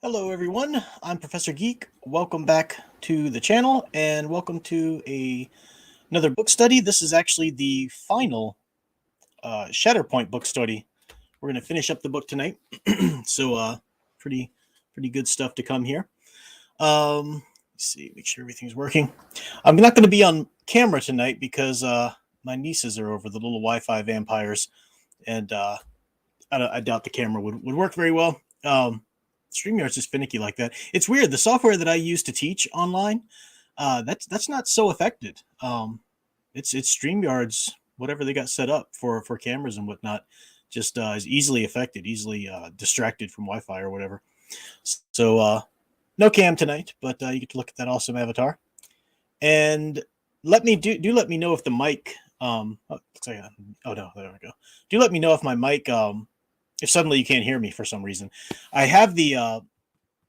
Hello, everyone. I'm Professor Geek. Welcome back to the channel, and welcome to another book study. This is actually the final Shatterpoint book study. We're going to finish up the book tonight, so pretty good stuff to come here. Let's see, make sure everything's working. I'm not going to be on camera tonight because my nieces are over, the little Wi-Fi vampires, and I doubt the camera would work very well. StreamYard's just finicky like that. It's weird. The software that I use to teach online, that's not so affected. It's StreamYard's whatever they got set up for cameras and whatnot, just is easily affected, easily distracted from Wi-Fi or whatever. So no cam tonight, but you get to look at that awesome avatar. And let me let me know if the mic. Oh, looks like oh no, there we go. Do let me know if my mic if suddenly you can't hear me for some reason. I have the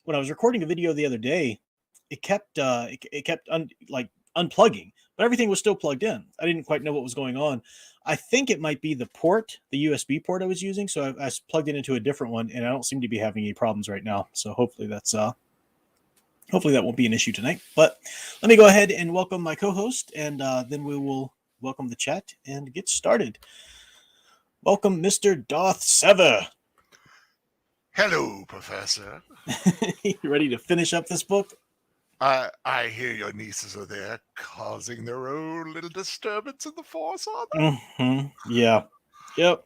when I was recording a video the other day, it kept unplugging, but everything was still plugged in. I didn't quite know what was going on. I think it might be the port, the USB port I was using. So I plugged it into a different one, and I don't seem to be having any problems right now. So hopefully hopefully that won't be an issue tonight. But let me go ahead and welcome my co-host, and then we will welcome the chat and get started. Welcome, Mr. Darth Sever. Hello, Professor. You ready to finish up this book? I hear your nieces are there causing their own little disturbance in the Force, are they? Mm-hmm. Yeah. Yep.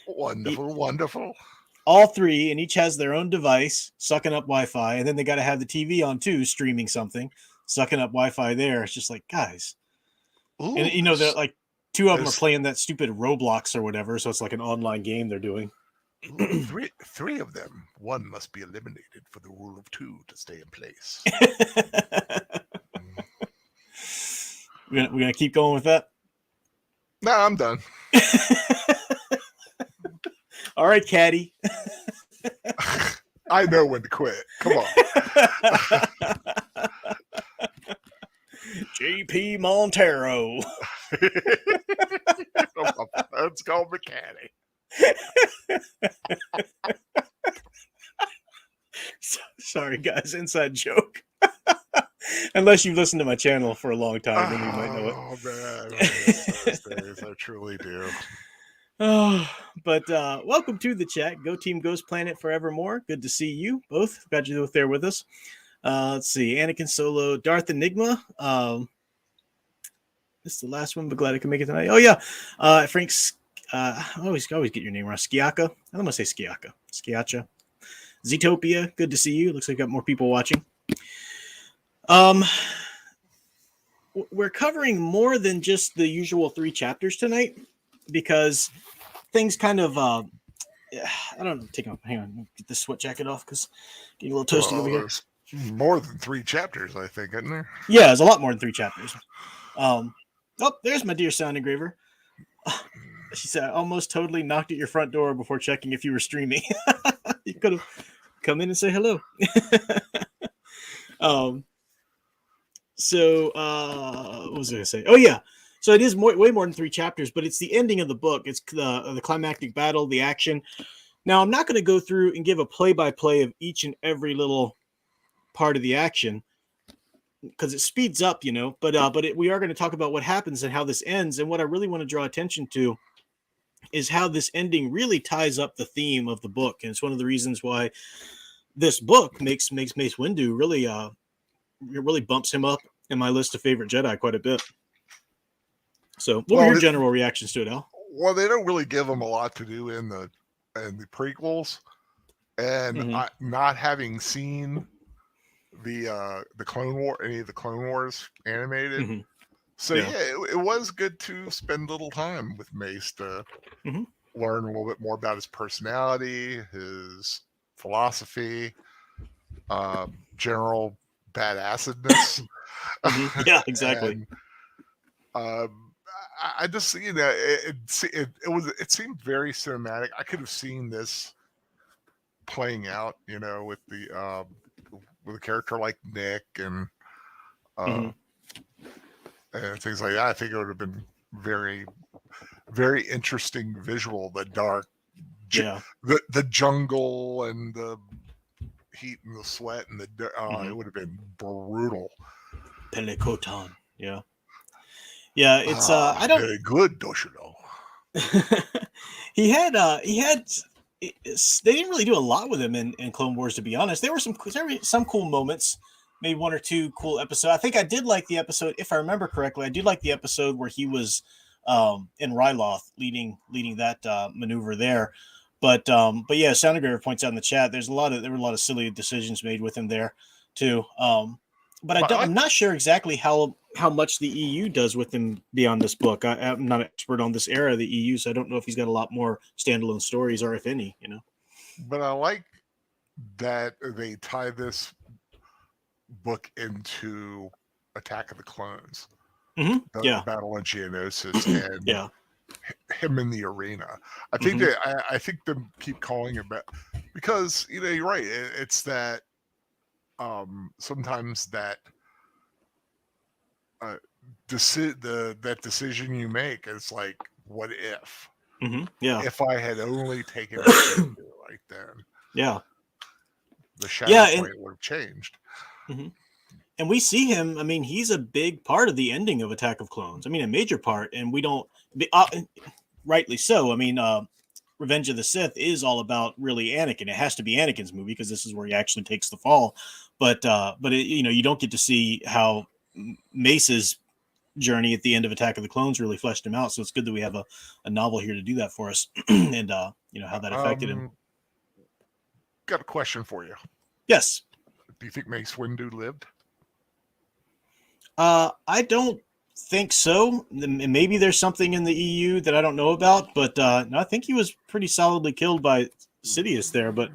Wonderful, wonderful. All three, and each has their own device, sucking up Wi-Fi, and then they got to have the TV on too, streaming something, sucking up Wi-Fi there. It's just like, guys. Ooh, And you know, they're like two of them are playing that stupid Roblox or whatever, so it's like an online game they're doing. three of them. One must be eliminated for the rule of two to stay in place. We're gonna keep going with that. Nah, I'm done. All right, Caddy. I know when to quit. Come on. JP Montero. Let's go, McCanny. Sorry, guys. Inside joke. Unless you've listened to my channel for a long time, then you might know it. Oh, man. Those days, I truly do. Oh, but welcome to the chat. Go Team Ghost Planet Forevermore. Good to see you both. Glad you're both there with us. Let's see. Anakin Solo, Darth Enigma. This is the last one, but glad I can make it tonight. Oh, yeah. Frank's. I always get your name wrong. Skiaka. I'm going to say Skiaka. Skiacha. Zetopia. Good to see you. Looks like we got more people watching. We're covering more than just the usual 3 chapters tonight because things kind of I don't know. Hang on, get this sweat jacket off because getting a little toasty over here. More than 3 chapters, I think, isn't there? Yeah, there's a lot more than 3 chapters. Oh, there's my dear sound engraver. She said, I almost totally knocked at your front door before checking if you were streaming. You could have come in and say hello. So what was I going to say? Oh, yeah. So it is way more than 3 chapters, but it's the ending of the book. It's the climactic battle, the action. Now, I'm not going to go through and give a play-by-play of each and every little part of the action because it speeds up, you know. But we are going to talk about what happens and how this ends. And what I really want to draw attention to is how this ending really ties up the theme of the book. And it's one of the reasons why this book makes Mace Windu really it really bumps him up in my list of favorite Jedi quite a bit. So, what were your general reactions to it, Al? Well, they don't really give him a lot to do in the prequels, and not having seen the Clone War, any of the Clone Wars animated, so yeah, it was good to spend a little time with Mace to learn a little bit more about his personality, his philosophy, general badassedness. Yeah, exactly. And, I just, you know, it seemed very cinematic. I could have seen this playing out, you know, with a character like Nick and things like that. I think it would have been very, very interesting visual. The dark, the jungle and the heat and the sweat and it would have been brutal. Pelekotan. Yeah. Yeah, it's I don't very good, don't you know? he had they didn't really do a lot with him in Clone Wars, to be honest. There were some cool moments, maybe one or two cool episodes. I think I did like the episode, if I remember correctly. I did like the episode where he was in Ryloth leading that maneuver there. But yeah, Soundagraver points out in the chat there were a lot of silly decisions made with him there too. But I'm not sure exactly how much the EU does with him beyond this book. I'm not an expert on this era of the EU, so I don't know if he's got a lot more standalone stories or if any, But I like that they tie this book into Attack of the Clones. Mm-hmm. The Battle on Geonosis and him in the arena. I think I think them keep calling it back because you're right. It's that sometimes that that decision you make is like, what if? Mm-hmm. Yeah. If I had only taken it right then. Yeah. The Shatterpoint would have changed. Mm-hmm. And we see him. I mean, he's a big part of the ending of Attack of Clones. I mean, a major part, and we don't. Rightly so. I mean, Revenge of the Sith is all about really Anakin. It has to be Anakin's movie because this is where he actually takes the fall. But you don't get to see how Mace's journey at the end of Attack of the Clones really fleshed him out. So it's good that we have a novel here to do that for us, and how that affected him. Got a question for you. Yes. Do you think Mace Windu lived? I don't think so. Maybe there's something in the EU that I don't know about, but no, I think he was pretty solidly killed by Sidious there. But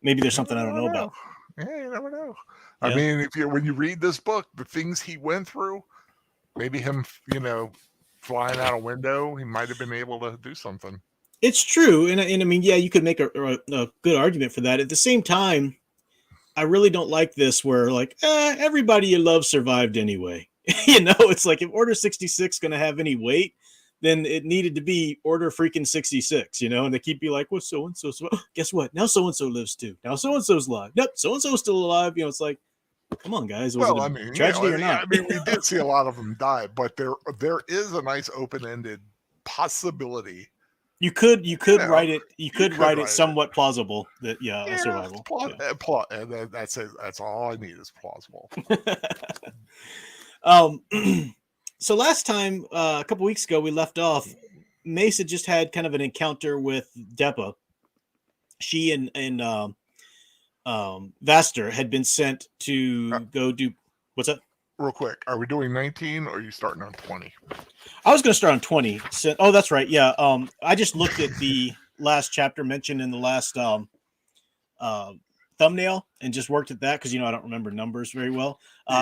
maybe there's something I don't know about. Yeah, you never know. Yeah. I mean, when you read this book, the things he went through, maybe him, flying out a window, he might have been able to do something. It's true, and I mean, yeah, you could make a good argument for that. At the same time, I really don't like this where like everybody you love survived anyway. It's like if Order 66 going to have any weight, then it needed to be Order freaking 66, and they keep be like, well, so-and-so, guess what? Now so-and-so lives too. Now so-and-so's alive. Nope, so-and-so's still alive. It's like, come on, guys. Was it a tragedy or not? I mean, we did see a lot of them die, but there is a nice open-ended possibility. You could write it. You could write it somewhat plausible that a survival. And that's all I need is plausible. So last time, a couple weeks ago, we left off. Mace had just had kind of an encounter with Depa. She and Vaster had been sent to go do what's that? Real quick, are we doing 19 or are you starting on 20? I was going to start on 20. Oh, that's right. Yeah. I just looked at the last chapter mentioned in the last thumbnail and just worked at that because I don't remember numbers very well.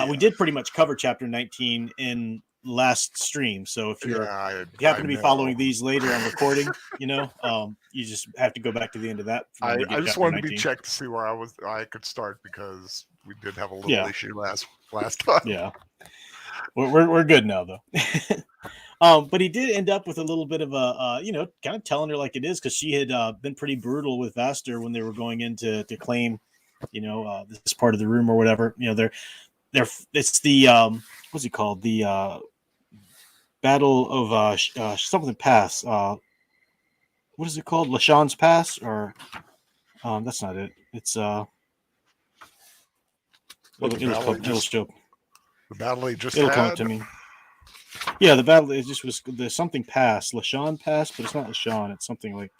We did pretty much cover chapter 19 in last stream. So if you happen to be following these later on recording, you just have to go back to the end of that. I just wanted 19. To be checked to see where I could start because we did have a little issue last time. Yeah. We're good now though. But he did end up with a little bit of a, kind of telling her like it is because she had been pretty brutal with Vaster when they were going in to claim, this part of the room or whatever. It's the what's it called? The Battle of something Pass. What is it called? LaShawn's Pass or that's not it. It's it'll show. The battle he just it'll had. Come up to me. Yeah, the battle it just was there's something Pass, LaShawn Pass, but it's not LaShawn. It's something like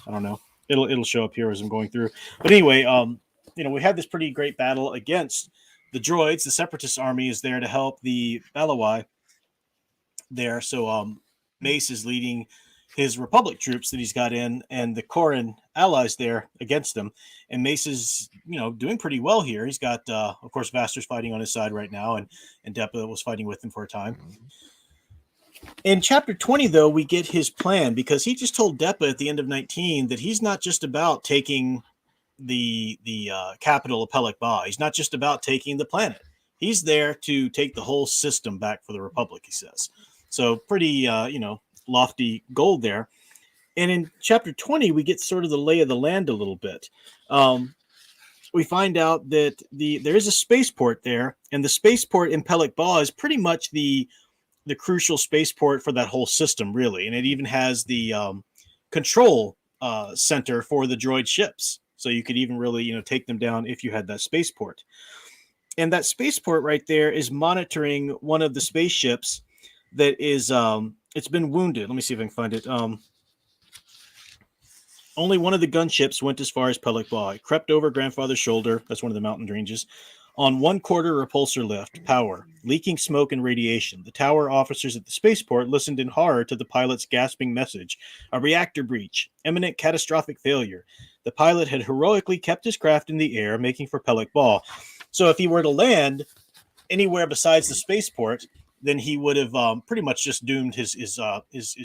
I don't know. It'll show up here as I'm going through. But anyway, we had this pretty great battle against the droids. The Separatist army is there to help the Balawai there. So Mace is leading his Republic troops that he's got in, and the Corran allies there against them. And Mace is, doing pretty well here. He's got, of course, Vaster's fighting on his side right now, and Depa was fighting with him for a time. In chapter 20, though, we get his plan because he just told Depa at the end of 19 that he's not just about taking the capital of Pelek Ba. He's not just about taking the planet. He's there to take the whole system back for the Republic, he says. So pretty, lofty goal there. And in chapter 20, we get sort of the lay of the land a little bit. we find out that there is a spaceport there, and the spaceport in Pellic Ba is pretty much the crucial spaceport for that whole system, really. And it even has the control center for the droid ships. So you could even really, take them down if you had that spaceport. And that spaceport right there is monitoring one of the spaceships that is, it's been wounded. Let me see if I can find it. Only one of the gunships went as far as Pellic Ba. It crept over grandfather's shoulder. That's one of the mountain ranges. On 1/4 repulsor lift, power, leaking smoke and radiation. The tower officers at the spaceport listened in horror to the pilot's gasping message. A reactor breach, imminent catastrophic failure. The pilot had heroically kept his craft in the air, making for Pellic Ba. So if he were to land anywhere besides the spaceport, then he would have pretty much just doomed his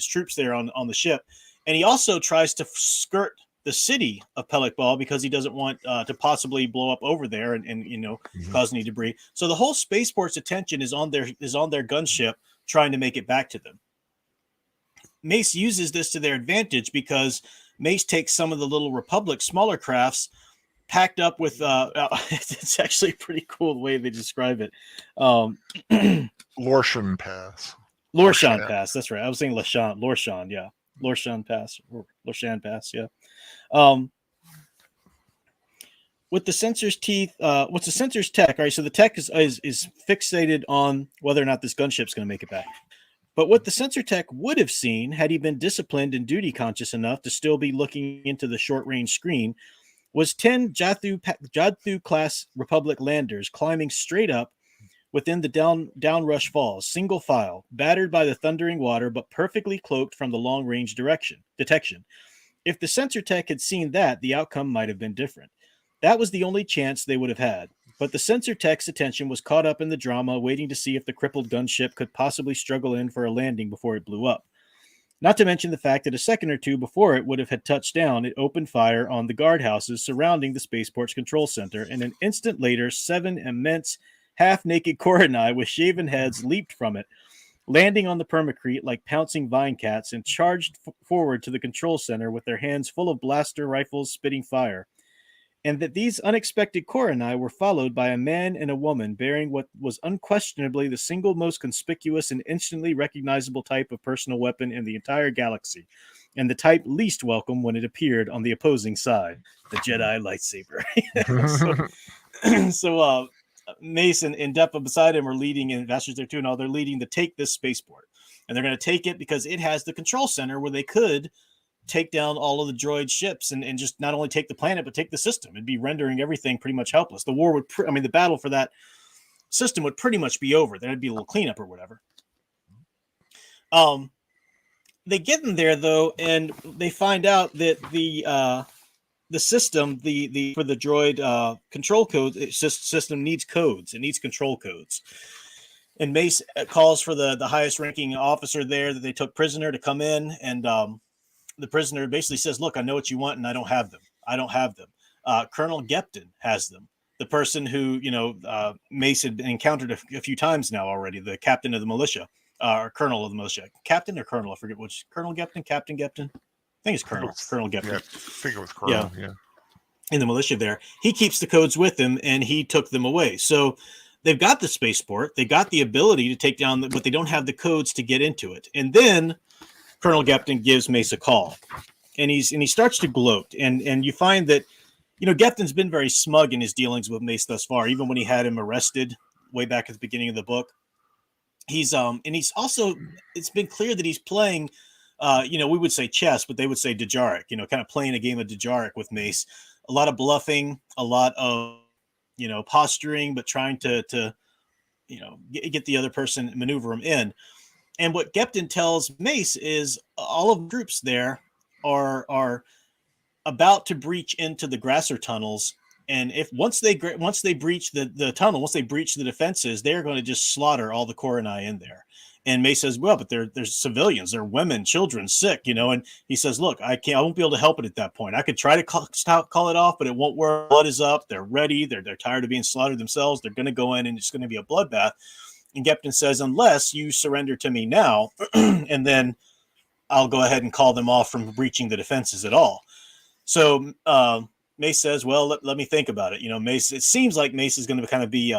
troops there on the ship. And he also tries to skirt the city of Pellic Ba because he doesn't want to possibly blow up over there and cause any debris. So the whole spaceport's attention is on their gunship, trying to make it back to them. Mace uses this to their advantage because Mace takes some of the little Republic smaller crafts packed up with it's actually pretty cool the way they describe it. Lorshan Pass. Lorshan Pass, that's right. I was saying Lorshan, yeah. Lorshan Pass, yeah. With the sensor's teeth, what's the sensor's tech? All right, so the tech is fixated on whether or not this gunship's going to make it back. But what the sensor tech would have seen had he been disciplined and duty conscious enough to still be looking into the short range screen was 10 Jadthu class Republic landers climbing straight up within the downrush falls, single file, battered by the thundering water, but perfectly cloaked from the long-range detection. If the sensor tech had seen that, the outcome might have been different. That was the only chance they would have had. But the sensor tech's attention was caught up in the drama, waiting to see if the crippled gunship could possibly struggle in for a landing before it blew up. Not to mention the fact that a second or two before it would have had touched down, it opened fire on the guardhouses surrounding the spaceport's control center, and an instant later, 7 immense half-naked Koronai with shaven heads leaped from it, landing on the permacrete like pouncing vine cats, and charged forward to the control center with their hands full of blaster rifles spitting fire. And that these unexpected Koronai were followed by a man and a woman bearing what was unquestionably the single most conspicuous and instantly recognizable type of personal weapon in the entire galaxy, and the type least welcome when it appeared on the opposing side, the Jedi lightsaber. So Mace and Deppa beside him are leading, and Vasters there too, and all they're leading to take this spaceport. And they're going to take it because it has the control center where they could take down all of the droid ships and just not only take the planet, but take the system. It'd be rendering everything pretty much helpless. The war would, the battle for that system would pretty much be over. There'd be a little cleanup or whatever. They get in there though, and they find out that the system, for the droid control code system needs codes. It needs control codes. And Mace calls for the highest ranking officer there that they took prisoner to come in, and the prisoner basically says, look, I know what you want, and I don't have them. Colonel Gepton has them. The person who, Mace had encountered a few times now already, the captain of the militia, or colonel of the militia. Captain or colonel? I forget which. Colonel Gepton? Captain Gepton? I think it's Colonel. Colonel Gepton. Yeah, I think it was Colonel, yeah. In the militia there. He keeps the codes with him, and he took them away. So they've got the spaceport. They got the ability to take down, but they don't have the codes to get into it. And then Colonel Gepton gives Mace a call, and he starts to gloat, and you find that Gepton's been very smug in his dealings with Mace thus far, even when he had him arrested way back at the beginning of the book. He's also, it's been clear that he's playing we would say chess, but they would say Dejaric, kind of playing a game of Dejaric with Mace. A lot of bluffing, a lot of posturing, but trying to get the other person, maneuver him in. And what Gepton tells Mace is all of the groups there are about to breach into the Grasser tunnels, and if once they breach the tunnel, once they breach the defenses, they're going to just slaughter all the Koronai in there. And Mace says, well, but there's civilians, there are women, children, sick, and he says, look, I won't be able to help it at that point. I could try to call it off, but it won't work. Blood is up. They're ready. They're tired of being slaughtered themselves. They're going to go in, and it's going to be a bloodbath. And Gepton says, unless you surrender to me now, and then I'll go ahead and call them off from breaching the defenses at all. So Mace says, well, let me think about it. Mace, it seems like Mace is going to kind of be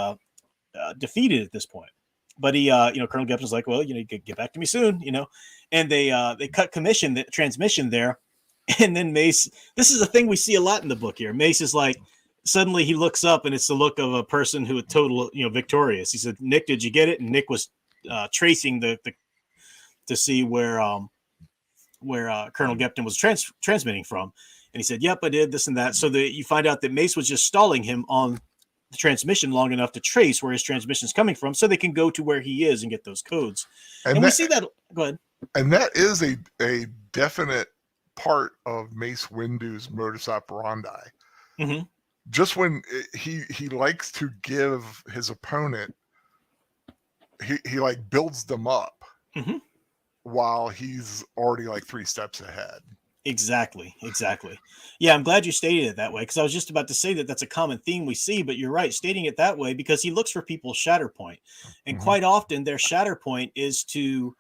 defeated at this point. But he, Colonel Gepton's like, well, you get back to me soon, and they cut the transmission there. And then Mace, this is a thing we see a lot in the book here. Mace is like, suddenly he looks up and it's the look of a person who is total, victorious. He said, Nick, did you get it? And Nick was tracing the to see where Colonel Gepton was transmitting from. And he said, yep, I did this and that. So you find out that Mace was just stalling him on the transmission long enough to trace where his transmission is coming from so they can go to where he is and get those codes. And we see that. Go ahead. And that is a definite part of Mace Windu's modus operandi. Mm-hmm. Just when he likes to give his opponent, he like builds them up mm-hmm. while he's already like 3 steps ahead. Exactly. Yeah, I'm glad you stated it that way, because I was just about to say that that's a common theme we see, but you're right, stating it that way, because he looks for people's Shatterpoint. And Mm-hmm. quite often their Shatterpoint is to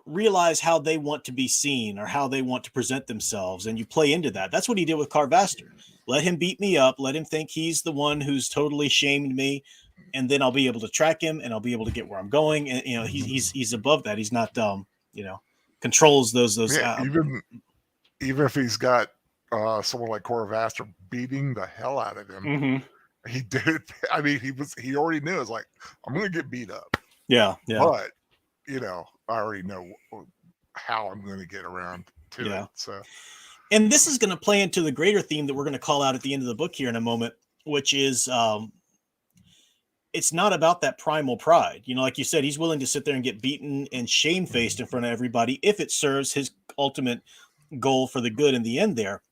realize how they want to be seen or how they want to present themselves, and you play into that. That's what he did with Carvaster. Let him beat me up, let him think he's the one who's totally shamed me, and then I'll be able to track him and I'll be able to get where I'm going. And he's above that. He's not controls those Yeah, even if he's got someone like Carvaster beating the hell out of him, mm-hmm. he did. I mean, he already knew. It's like, I'm going to get beat up. Yeah. But I already know how I'm going to get around to it. So, and this is going to play into the greater theme that we're going to call out at the end of the book here in a moment, which is it's not about that primal pride. Like you said, he's willing to sit there and get beaten and shamefaced in front of everybody if it serves his ultimate goal for the good in the end there.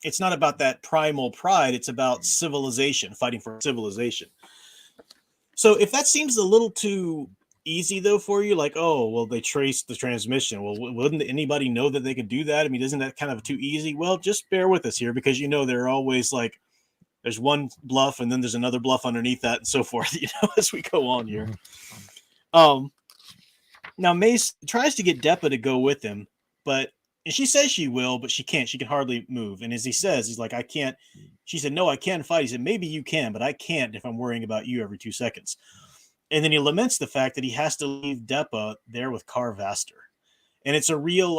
It's not about that primal pride. It's about civilization, fighting for civilization. So if that seems a little too easy though for you, like, oh, well, they traced the transmission. Well, wouldn't anybody know that they could do that? I mean, isn't that kind of too easy? Well, just bear with us here, because there are always like, there's one bluff and then there's another bluff underneath that and so forth, as we go on here. Now Mace tries to get Deppa to go with him, and she says she will, but she can't. She can hardly move. And as he says, he's like, I can't. She said, no, I can fight. He said, maybe you can, but I can't if I'm worrying about you every 2 seconds. And then he laments the fact that he has to leave Deppa there with Carvaster. And it's a real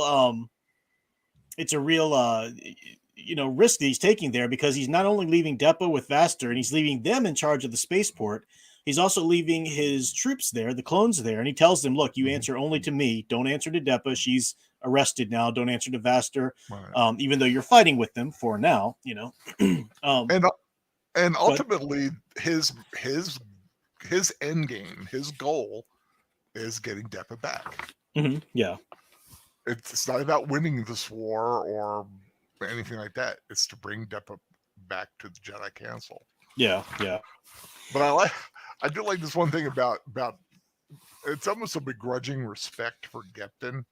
risk that he's taking there, because he's not only leaving Deppa with Vaster and he's leaving them in charge of the spaceport, he's also leaving his troops there, the clones there. And he tells them, look, you answer only to me. Don't answer to Deppa. She's arrested now. Don't answer to Vaster. Right. Even though you're fighting with them for now, and ultimately his end game, his goal is getting Deppa back. Mm-hmm. Yeah. It's not about winning this war or anything like that. It's to bring Deppa back to the Jedi Council. Yeah. But I do like this one thing about it's almost a begrudging respect for Gepton.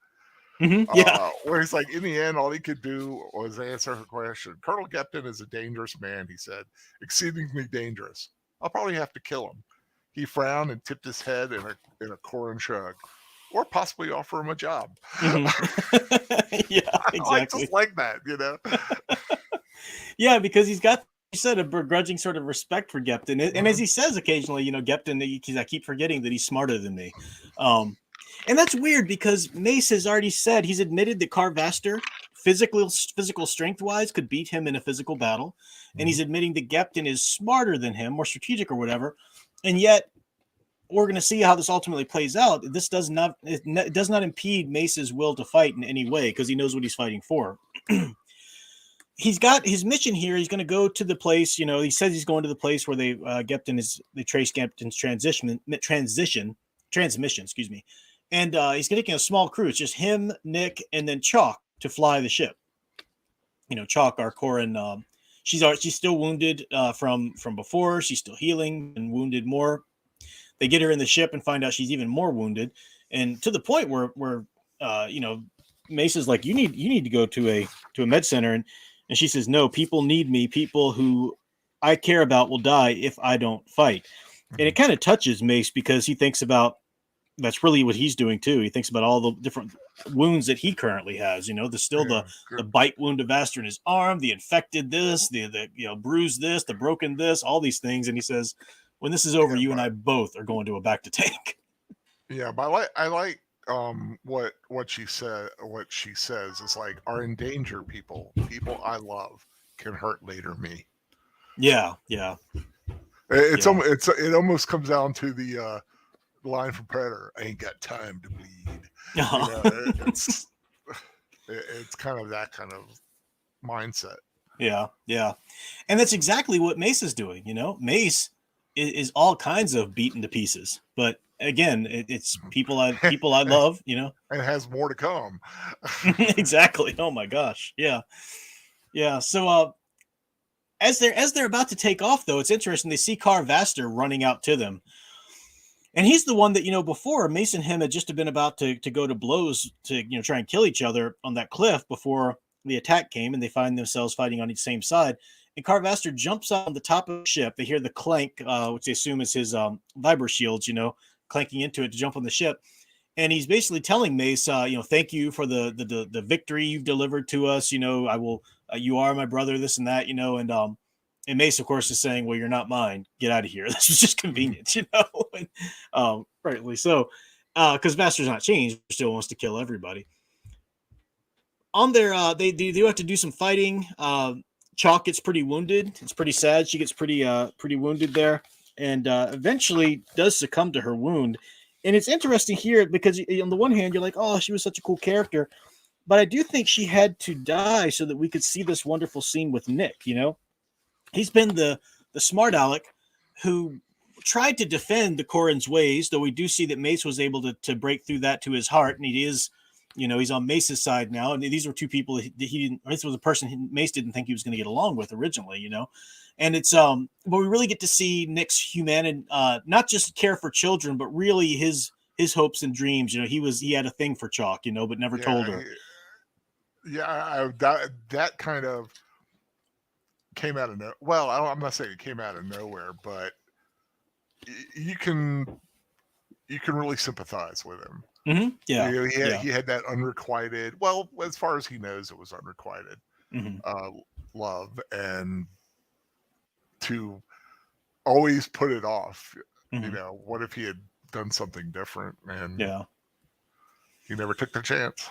Mm-hmm. Yeah. Where he's like, in the end, all he could do was answer her question. Colonel Gepton is a dangerous man, he said. Exceedingly dangerous. I'll probably have to kill him. He frowned and tipped his head in a Corin shrug. Or possibly offer him a job. Mm-hmm. Yeah, exactly. I just like that, Yeah, because he's got, you said, a begrudging sort of respect for Gepton. And as he says occasionally, Gepton, I keep forgetting that he's smarter than me. And that's weird, because Mace has already said, he's admitted that Carvaster, physical strength-wise, could beat him in a physical battle. Mm-hmm. And he's admitting that Gepton is smarter than him, more strategic or whatever. And yet, we're going to see how this ultimately plays out. This does not impede Mace's will to fight in any way, because he knows what he's fighting for. He's got his mission here. He's going to go to the place, he says he's going to the place where they trace Gepton's transmission, excuse me. And he's taking a small crew. It's just him, Nick, and then Chalk to fly the ship. Chalk, our Corin, she's still wounded from before. She's still healing and wounded more. They get her in the ship and find out she's even more wounded, and to the point where Mace is like, you need to go to a med center, and she says, no, people need me. People who I care about will die if I don't fight. And it kind of touches Mace, because he thinks about that's really what he's doing too. He thinks about all the different wounds that he currently has. There's still the bite wound of Vaster in his arm, the infected this, the bruised this, the broken this, all these things. And he says, when this is over, you and I both are going to a back to tank. Yeah, but I like what she said. What she says is like, our endangered people I love, can hurt later me. Yeah. It almost comes down to the line from Predator. I ain't got time to bleed. It's kind of that kind of mindset. Yeah. And that's exactly what Mace is doing. Mace is all kinds of beaten to pieces, but again, it's people I love, and it has more to come. Exactly. Oh my gosh. Yeah. So as they're about to take off, though, it's interesting. They see Car Vaster running out to them, and he's the one that before Mace and him had just been about to go to blows to try and kill each other on that cliff before the attack came, and they find themselves fighting on each same side. And Car Vaster jumps on the top of the ship. They hear the clank, which they assume is his vibro shields, clanking into it to jump on the ship. And he's basically telling Mace, thank you for the victory you've delivered to us. I will. You are my brother. This and that. And Mace, of course, is saying, "Well, you're not mine. Get out of here. This was just convenient." And, rightly so, because Vaster's not changed. He still wants to kill everybody. On their, they do have to do some fighting. Chalk gets pretty wounded. It's pretty sad. She gets pretty wounded there, and eventually does succumb to her wound. And it's interesting here because on the one hand, you're like, oh, she was such a cool character. But I do think she had to die so that we could see this wonderful scene with Nick. He's been the smart aleck who tried to defend the Corran's ways, though we do see that Mace was able to break through that to his heart. And he is, he's on Mace's side now. And these were two people that he didn't, this was a person Mace didn't think he was going to get along with originally, And it's but we really get to see Nick's humanity, not just care for children, but really his hopes and dreams. He had a thing for Chalk, but never told her. Yeah, that kind of came out of nowhere. Well, I'm not saying it came out of nowhere, but you can really sympathize with him. Mm-hmm. Yeah, he had that unrequited. Well, as far as he knows, it was unrequited love, and to always put it off. What if he had done something different? And he never took the chance.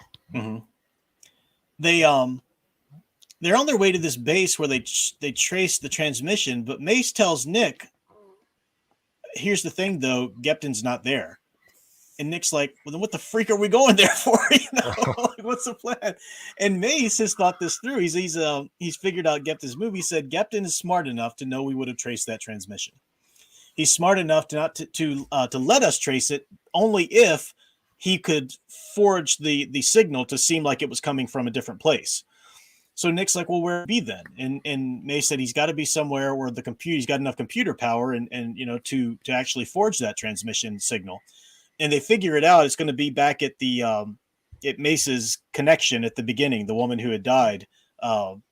They're on their way to this base where they trace the transmission, but Mace tells Nick, here's the thing though, Gepton's not there. And Nick's like, well, then what the freak are we going there for? What's the plan? And Mace has thought this through. He's figured out Gepton's move. He said Gepton is smart enough to know we would have traced that transmission. He's smart enough to let us trace it only if he could forge the signal to seem like it was coming from a different place. So Nick's like, well, where would it be then? And Mace said he's got to be somewhere where he's got enough computer power and to actually forge that transmission signal. And they figure it out. It's going to be back at the at Mace's connection at the beginning, the woman who had died. When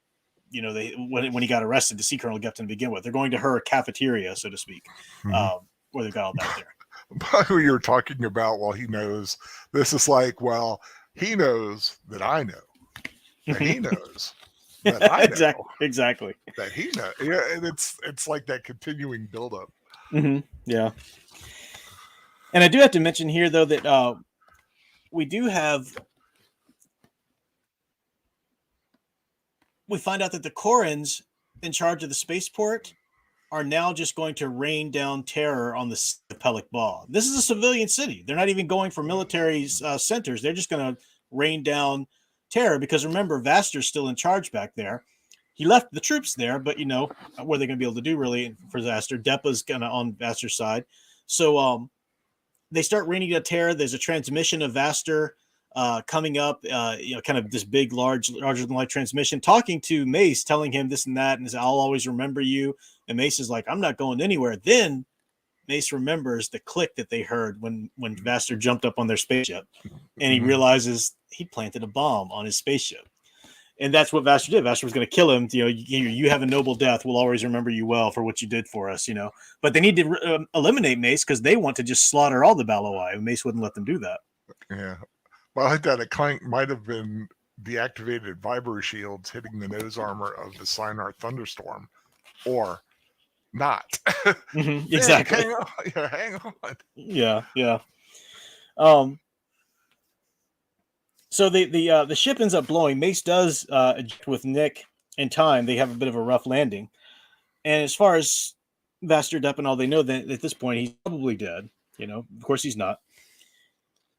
he got arrested to see Colonel Gepton to begin with, they're going to her cafeteria, so to speak, where they got all that there. Who you're talking about? Well, he knows. This is like, well, he knows that I know that he knows that I know exactly that he knows. Yeah, and it's like that continuing buildup. Yeah. And I do have to mention here, though, that we find out that the Corrans in charge of the spaceport are now just going to rain down terror on the Pellic Ball. This is a civilian city. They're not even going for military centers. They're just going to rain down terror because, remember, Vaster's still in charge back there. He left the troops there, but, what are they going to be able to do, really, for Vaster? Depa's kind of on Vaster's side. So, they start raining down terror. There's a transmission of Vaster coming up, kind of this big, larger than life transmission, talking to Mace, telling him this and that, and says, I'll always remember you. And Mace is like, I'm not going anywhere. Then Mace remembers the click that they heard when Vaster jumped up on their spaceship, and he realizes he planted a bomb on his spaceship. And that's what Vaster did. Vaster was going to kill him. You have a noble death. We'll always remember you well for what you did for us. But they need to eliminate Mace because they want to just slaughter all the Baloi. Mace wouldn't let them do that. Yeah. Well, I think that a clank might have been deactivated vibro shields hitting the nose armor of the Sinar Thunderstorm, or not. Mm-hmm, exactly. Hang on. Yeah, hang on. Yeah. So the ship ends up blowing. Mace does eject with Nick in time. They have a bit of a rough landing. And as far as Vaster Depp and all, they know that at this point he's probably dead. Of course he's not.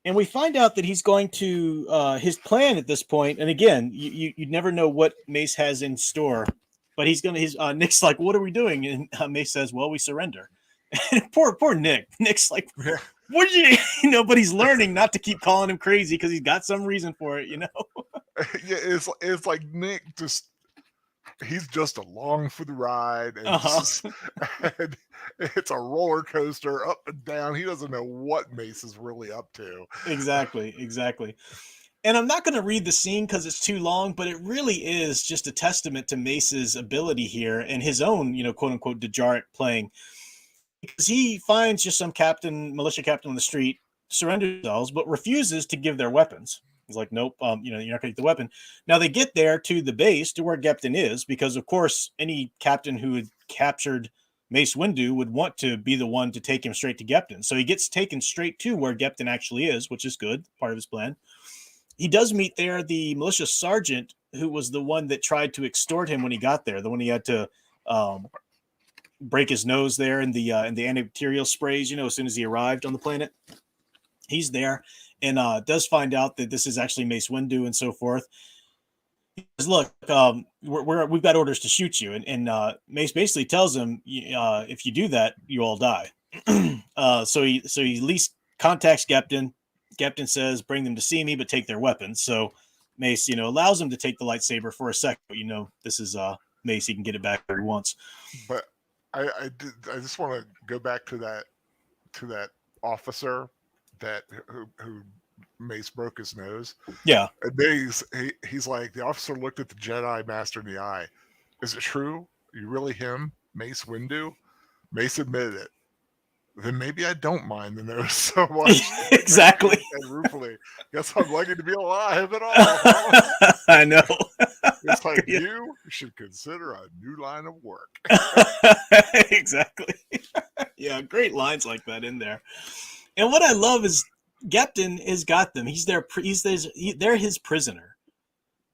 And we find out that he's going to his plan at this point. And again, you never know what Mace has in store. But he's gonna. Nick's like, "What are we doing?" And Mace says, "Well, we surrender." And poor Nick. Nick's like, Yeah. "What did you?" But he's learning not to keep calling him crazy because he's got some reason for it. Yeah, it's like Nick he's just along for the ride, and, and it's a roller coaster up and down. He doesn't know what Mace is really up to. Exactly. And I'm not going to read the scene because it's too long, but it really is just a testament to Mace's ability here and his own, quote unquote, degenerate playing. Because he finds just some militia captain on the street, surrenders themselves, but refuses to give their weapons. He's like, nope, you're not going to get the weapon. Now they get there to the base, to where Gepton is, because of course any captain who had captured Mace Windu would want to be the one to take him straight to Gepton. So he gets taken straight to where Gepton actually is, which is good, part of his plan. He does meet there the militia sergeant who was the one that tried to extort him when he got there, the one he had to break his nose there in the antibacterial sprays, as soon as he arrived on the planet. He's there and does find out that this is actually Mace Windu and so forth. He says, look, we've got orders to shoot you. And Mace basically tells him, if you do that, you all die. So he at least contacts Gepton. Gepton says, bring them to see me, but take their weapons. So Mace, allows him to take the lightsaber for a second. But, this is Mace. He can get it back where he wants. But I just want to go back to that officer who Mace broke his nose. Yeah. And he's like, the officer looked at the Jedi Master in the eye. Is it true? Are you really him, Mace Windu? Mace admitted it. Then maybe I don't mind the nose so much. Exactly. And ruefully, guess I'm lucky to be alive at all. I know. It's like you should consider a new line of work. Exactly. Yeah, great lines like that in there. And what I love is Gepton has got them. They're his prisoner.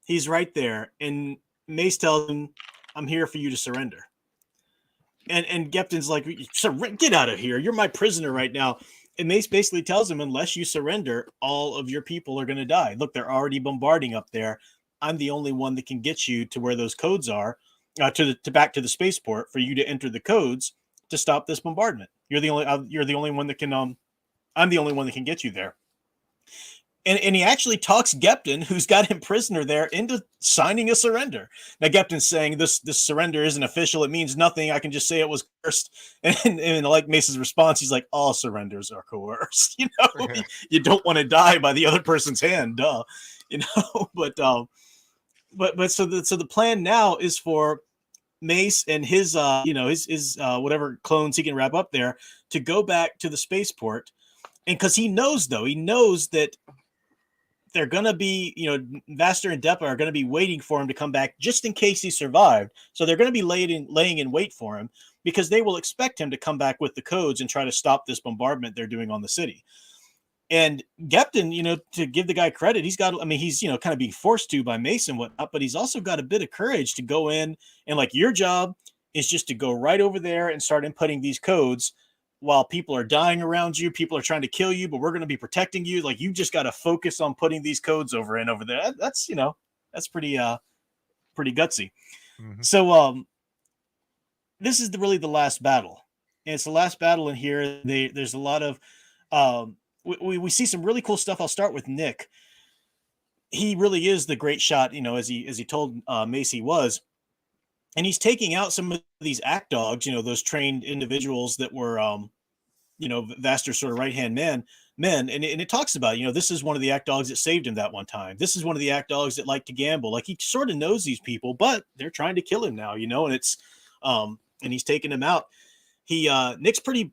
He's right there, and Mace tells him, "I'm here for you to surrender." And Gepton's like, get out of here. You're my prisoner right now. And Mace basically tells him, unless you surrender, all of your people are going to die. Look, they're already bombarding up there. I'm the only one that can get you to where those codes are, to back to the spaceport for you to enter the codes to stop this bombardment. You're the only one that can. I'm the only one that can get you there. And he actually talks Gepton, who's got him prisoner there, into signing a surrender. Now Gepton's saying this surrender isn't official. It means nothing. I can just say it was coerced. And like Mace's response, he's like, all surrenders are coerced. You don't want to die by the other person's hand, duh. But so the plan now is for Mace and his his whatever clones he can wrap up there to go back to the spaceport. And because he knows that they're going to be, Vaster and Depa are going to be waiting for him to come back just in case he survived. So they're going to be laying in wait for him because they will expect him to come back with the codes and try to stop this bombardment they're doing on the city. And Gepton, to give the guy credit, he's kind of being forced to by Mace and whatnot, but he's also got a bit of courage to go in and your job is just to go right over there and start inputting these codes while people are dying around you, people are trying to kill you, but we're going to be protecting you. You just got to focus on putting these codes over there. That's, that's pretty gutsy. Mm-hmm. So, this is really the last battle. And it's the last battle in here. There's a lot of, we see some really cool stuff. I'll start with Nick. He really is the great shot, as he told Mace he was. And he's taking out some of these act dogs, those trained individuals that were, Vaster's sort of right-hand man. men, and it talks about, this is one of the act dogs that saved him that one time. This is one of the act dogs that like to gamble. Like, he sort of knows these people, but they're trying to kill him now, and it's and he's taking him out. Nick's pretty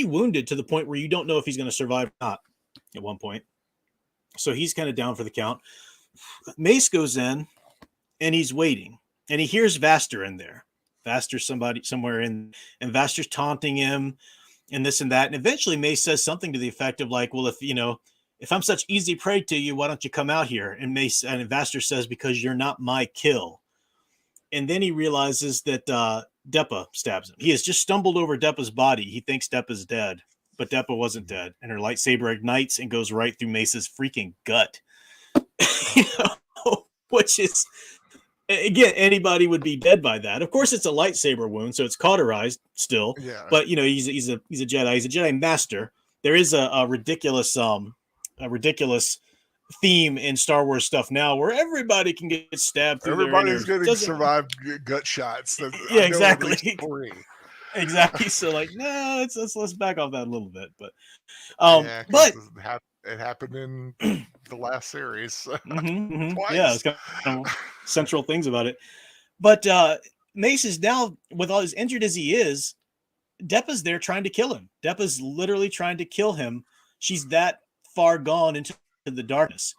wounded to the point where you don't know if he's going to survive or not at one point. So he's kind of down for the count. Mace goes in and he's waiting, and he hears Vaster in there. Vaster's somewhere in, and Vaster's taunting him and this and that. And eventually Mace says something to the effect of like, well, if I'm such easy prey to you, why don't you come out here? And Vaster says, because you're not my kill. And then he realizes that Deppa stabs him. He has just stumbled over Deppa's body. He thinks Deppa's dead, but Deppa wasn't dead. And her lightsaber ignites and goes right through Mace's freaking gut. Which is, again, anybody would be dead by that. Of course, it's a lightsaber wound, so it's cauterized still. Yeah. But he's a Jedi. He's a Jedi master. There is a ridiculous theme in Star Wars stuff now where everybody can get stabbed through. Everybody's going to survive gut shots. Yeah, exactly. Exactly. So like, no, let's back off that a little bit. But but it happened in the last series. Twice. Yeah, it's kind of central things about it. But Mace is now, with all as injured as he is, Deppa's there trying to kill him. Deppa's literally trying to kill him. She's that far gone into the darkness.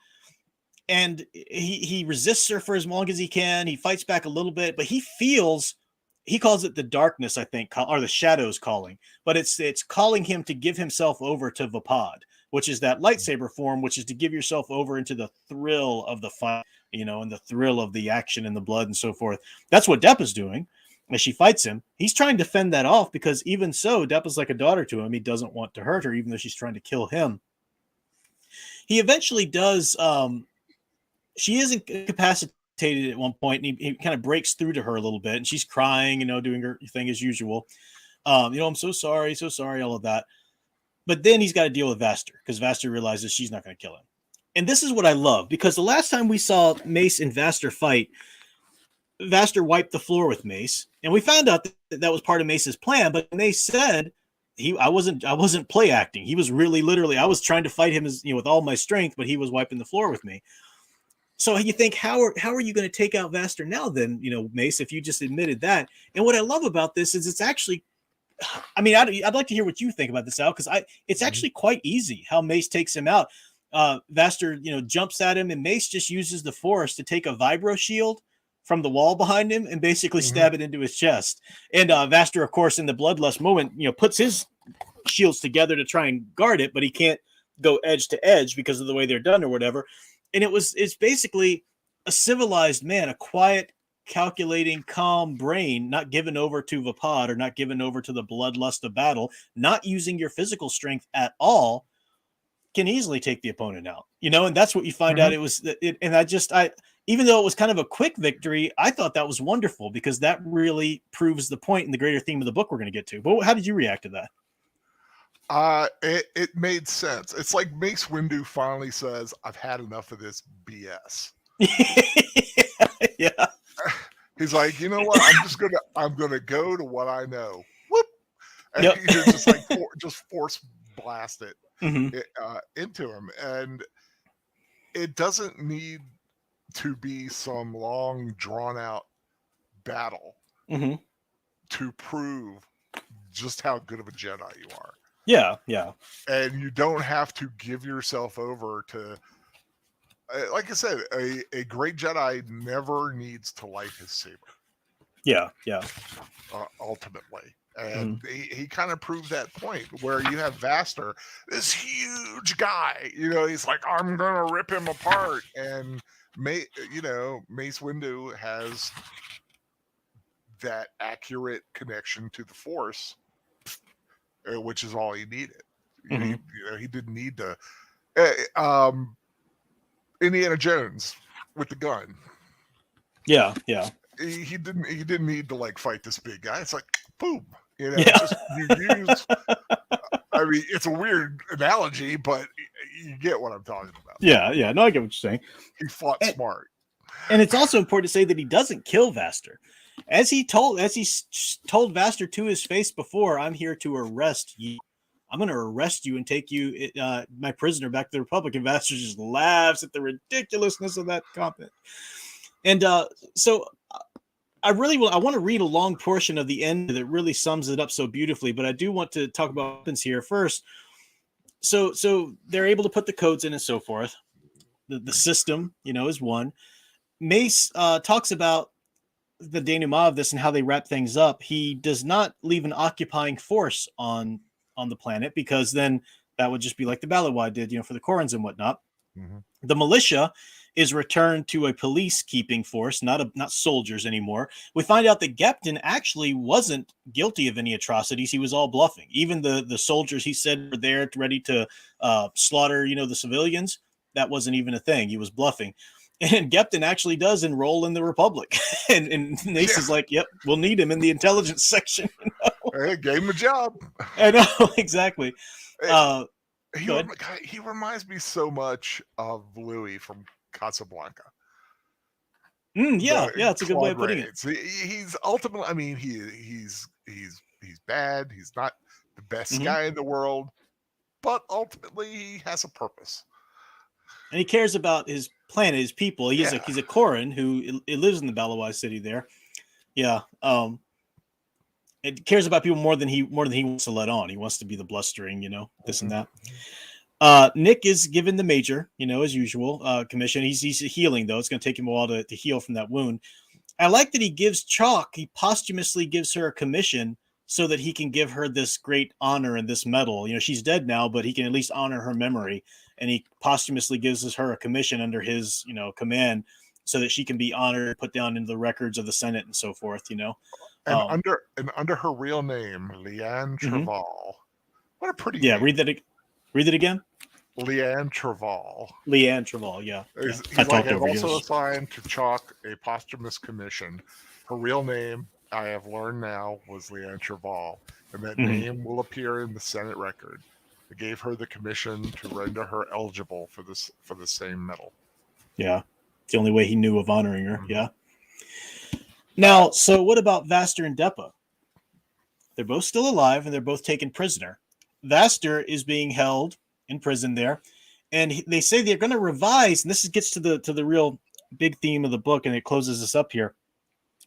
And he resists her for as long as he can. He fights back a little bit, but he calls it the darkness, I think, or the shadows calling. But it's calling him to give himself over to Vapad, which is that lightsaber form, which is to give yourself over into the thrill of the fight, and the thrill of the action and the blood and so forth. That's what Deppa's doing as she fights him. He's trying to fend that off because even so, Deppa's like a daughter to him. He doesn't want to hurt her, even though she's trying to kill him. He eventually does. She is incapacitated at one point, and he kind of breaks through to her a little bit, and she's crying, doing her thing as usual. I'm so sorry, all of that. But then he's got to deal with Vaster because Vaster realizes she's not going to kill him. And this is what I love, because the last time we saw Mace and Vaster fight, Vaster wiped the floor with Mace, and we found out that was part of Mace's plan. But Mace said I wasn't play acting. He was really literally, I was trying to fight him with all my strength, but he was wiping the floor with me. So you think, how are you going to take out Vaster now then, Mace, if you just admitted that? And what I love about this is it's actually, I mean, I'd like to hear what you think about this, Al, because it's actually quite easy how Mace takes him out. Vaster, jumps at him, and Mace just uses the Force to take a vibro shield from the wall behind him and basically stab it into his chest. And Vaster, of course, in the bloodlust moment, puts his shields together to try and guard it, but he can't go edge to edge because of the way they're done or whatever. And it's basically a civilized man, a quiet, calculating, calm brain, not given over to Vapad or not given over to the bloodlust of battle, not using your physical strength at all, can easily take the opponent out, and that's what you find out. It was, even though it was kind of a quick victory, I thought that was wonderful because that really proves the point in the greater theme of the book we're going to get to. But how did you react to that? It made sense. It's like Mace Windu finally says, I've had enough of this BS. Yeah. He's like, you know what? I'm gonna go to what I know. Whoop. And you just like just force blast it into him. And it doesn't need to be some long drawn out battle to prove just how good of a Jedi you are. Yeah. And you don't have to give yourself over to, like I said, a great Jedi never needs to light his saber. Yeah. Ultimately. And he kind of proved that point where you have Vaster, this huge guy, he's like, I'm going to rip him apart. And, Mace Windu has that accurate connection to the Force, which is all he needed. He didn't need to. Indiana Jones with the gun. Yeah. He didn't need to like fight this big guy. It's like boom. Just you use. I mean, it's a weird analogy, but you get what I'm talking about. Yeah. No, I get what you're saying. He fought smart. And it's also important to say that he doesn't kill Vaster. As he told Vaster to his face before, I'm here to arrest you. I'm going to arrest you and take you, my prisoner, back to the Republic. And Vaster just laughs at the ridiculousness of that comment. And so I want to read a long portion of the end that really sums it up so beautifully, but I do want to talk about what happens here first. So they're able to put the codes in and so forth. The system, is one. Mace talks about the denouement of this and how they wrap things up. He does not leave an occupying force on the planet, because then that would just be like the Balawai did, for the Korans and whatnot. Mm-hmm. The militia is returned to a police keeping force, not soldiers anymore. We find out that Gepton actually wasn't guilty of any atrocities. He was all bluffing. Even the soldiers he said were there ready to slaughter, the civilians, that wasn't even a thing. He was bluffing. And Gepton actually does enroll in the Republic. and Mace is like, yep, we'll need him in the intelligence section. Hey, gave him a job. I know, exactly. He reminds me so much of Louis from Casablanca. It's a good way of putting it. He's ultimately, he's bad. He's not the best guy in the world, but ultimately he has a purpose. And he cares about his planet, his people. He's a Koran who lives in the Balawai city there. Yeah. It cares about people more than he wants to let on. He wants to be the blustering, this and that. Nick is given the major, as usual, commission. He's healing, though. It's going to take him a while to heal from that wound. I like that he gives Chalk, he posthumously gives her a commission so that he can give her this great honor and this medal. She's dead now, but he can at least honor her memory. And he posthumously gives her a commission under his, command, so that she can be honored and put down into the records of the Senate and so forth, And under her real name, Leanne Treval. Mm-hmm. What a pretty name. Read that again. Leanne Treval. Leanne Treval, yeah. He's like, I've also assigned to Chalk a posthumous commission. Her real name, I have learned now, was Leanne Treval, and that name will appear in the Senate record. I gave her the commission to render her eligible for the same medal. Yeah, it's the only way he knew of honoring her. Mm-hmm. Yeah. Now, so what about Vaster and Depa? They're both still alive, and they're both taken prisoner. Vaster is being held in prison there, and they say they're going to revise. And this gets to the real big theme of the book, and it closes us up here.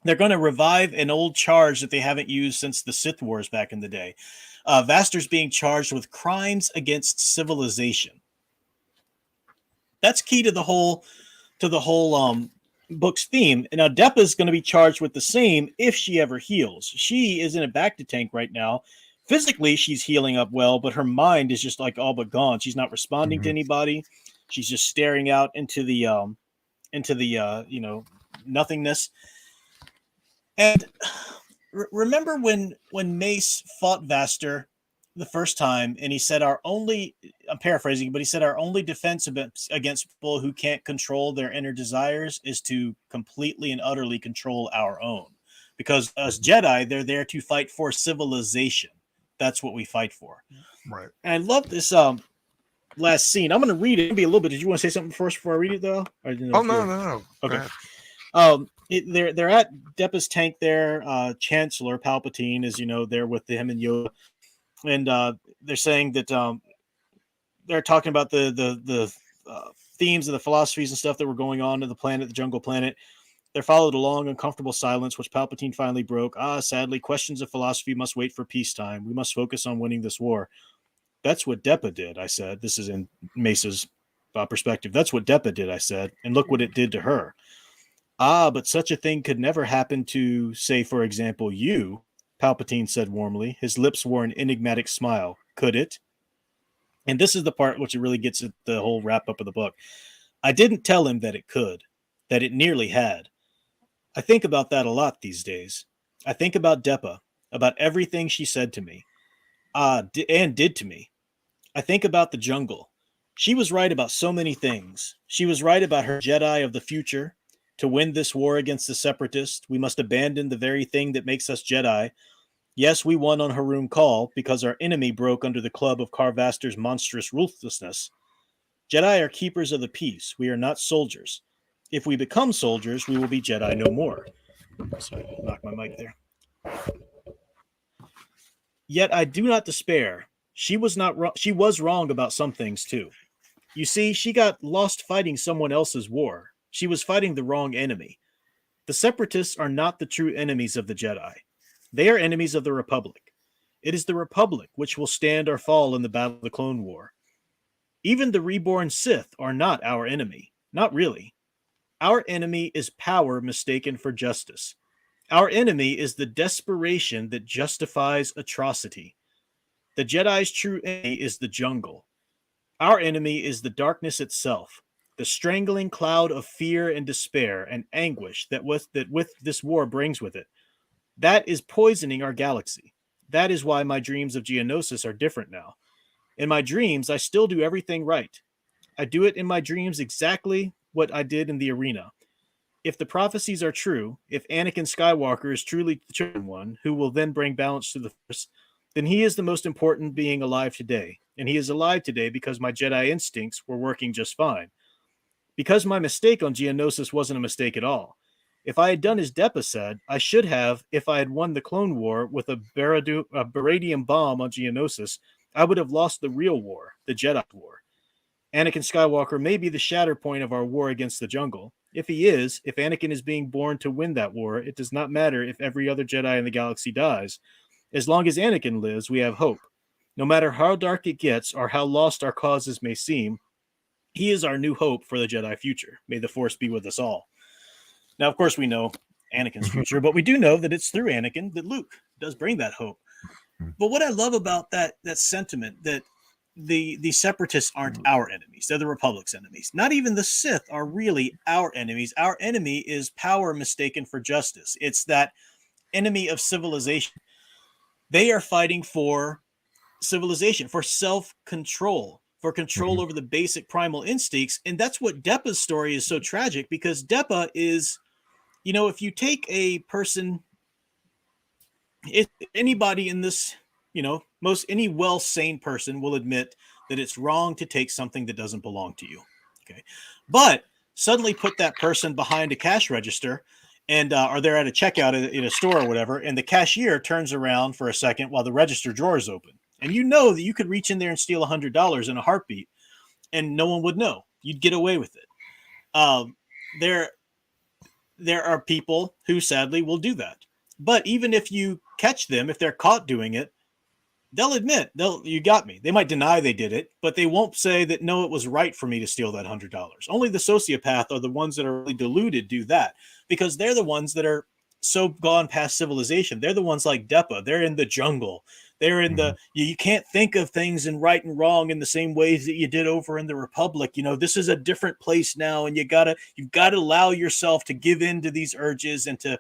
They're going to revive an old charge that they haven't used since the Sith Wars back in the day. Vaster's being charged with crimes against civilization. That's key to the whole book's theme. And now Depa is going to be charged with the same if she ever heals. She is in a bacta tank right now. Physically, she's healing up well, but her mind is just like all but gone. She's not responding to anybody. She's just staring out into the nothingness. And remember when Mace fought Vaster the first time, and he said I'm paraphrasing, but he said our only defense against people who can't control their inner desires is to completely and utterly control our own. Because as Jedi, they're there to fight for civilization. That's what we fight for. Right. And I love this last scene. I'm going to read it. Maybe a little bit. Did you want to say something first before I read it, though? No. Okay. They're at Depa's tank there. Chancellor Palpatine is, there with him and Yoda. And they're saying that they're talking about the themes and the philosophies and stuff that were going on to the planet, the jungle planet. There followed a long, uncomfortable silence, which Palpatine finally broke. Sadly, questions of philosophy must wait for peacetime. We must focus on winning this war. That's what Depa did, I said. This is in Mace's perspective. That's what Depa did, I said. And look what it did to her. But such a thing could never happen to, say, for example, you, Palpatine said warmly. His lips wore an enigmatic smile. Could it? And this is the part which really gets at the whole wrap-up of the book. I didn't tell him that it could, that it nearly had. I think about that a lot these days. I think about Depa, about everything she said to me, and did to me. I think about the jungle. She was right about so many things. She was right about her Jedi of the future. To win this war against the Separatists, we must abandon the very thing that makes us Jedi. Yes, we won on Harum Call because our enemy broke under the club of Carvaster's monstrous ruthlessness. Jedi are keepers of the peace. We are not soldiers. If we become soldiers, we will be Jedi no more. Sorry, I knocked my mic there. Yet I do not despair. she was not wrong. She was wrong about some things too. You see, she got lost fighting someone else's war. She was fighting the wrong enemy. The Separatists are not the true enemies of the Jedi. They are enemies of the Republic. It is the Republic which will stand or fall in the Battle of the Clone War. Even the reborn Sith are not our enemy. Not really. Our enemy is power mistaken for justice. Our enemy is the desperation that justifies atrocity. The Jedi's true enemy is the jungle. Our enemy is the darkness itself, the strangling cloud of fear and despair and anguish that with this war brings with it. That is poisoning our galaxy. That is why my dreams of Geonosis are different now. In my dreams, I still do everything right. I do it in my dreams exactly what I did in the arena. If the prophecies are true, if Anakin Skywalker is truly the chosen one who will then bring balance to the Force, then he is the most important being alive today. And he is alive today because my Jedi instincts were working just fine. Because my mistake on Geonosis wasn't a mistake at all. If I had done as Depa said, I should have, if I had won the Clone War with a Baradium bomb on Geonosis, I would have lost the real war, the Jedi War. Anakin Skywalker may be the Shatterpoint of our war against the jungle. If he is, if Anakin is being born to win that war, it does not matter if every other Jedi in the galaxy dies. As long as Anakin lives, we have hope. No matter how dark it gets or how lost our causes may seem, he is our new hope for the Jedi future. May the Force be with us all. Now, of course, we know Anakin's future, but we do know that it's through Anakin that Luke does bring that hope. But what I love about that sentiment that the Separatists aren't our enemies. They're the Republic's enemies. Not even the Sith are really our enemies. Our enemy is power mistaken for justice. It's that enemy of civilization. They are fighting for civilization, for self-control, for control over the basic primal instincts. And that's what Depa's story is so tragic, because Depa is, if you take a person, if anybody in this, any well-sane person will admit that it's wrong to take something that doesn't belong to you. Okay. But suddenly put that person behind a cash register and or they're at a checkout in a store or whatever, and the cashier turns around for a second while the register drawer is open. And you know that you could reach in there and steal $100 in a heartbeat and no one would know. You'd get away with it. There are people who sadly will do that. But even if you catch them, if they're caught doing it, they'll admit, you got me. They might deny they did it, but they won't say that, no, it was right for me to steal that $100. Only the sociopath or the ones that are really deluded do that, because they're the ones that are so gone past civilization. They're the ones like Depa. They're in the jungle. They're in you can't think of things in right and wrong in the same ways that you did over in the Republic. This is a different place now, and you've got to allow yourself to give in to these urges and to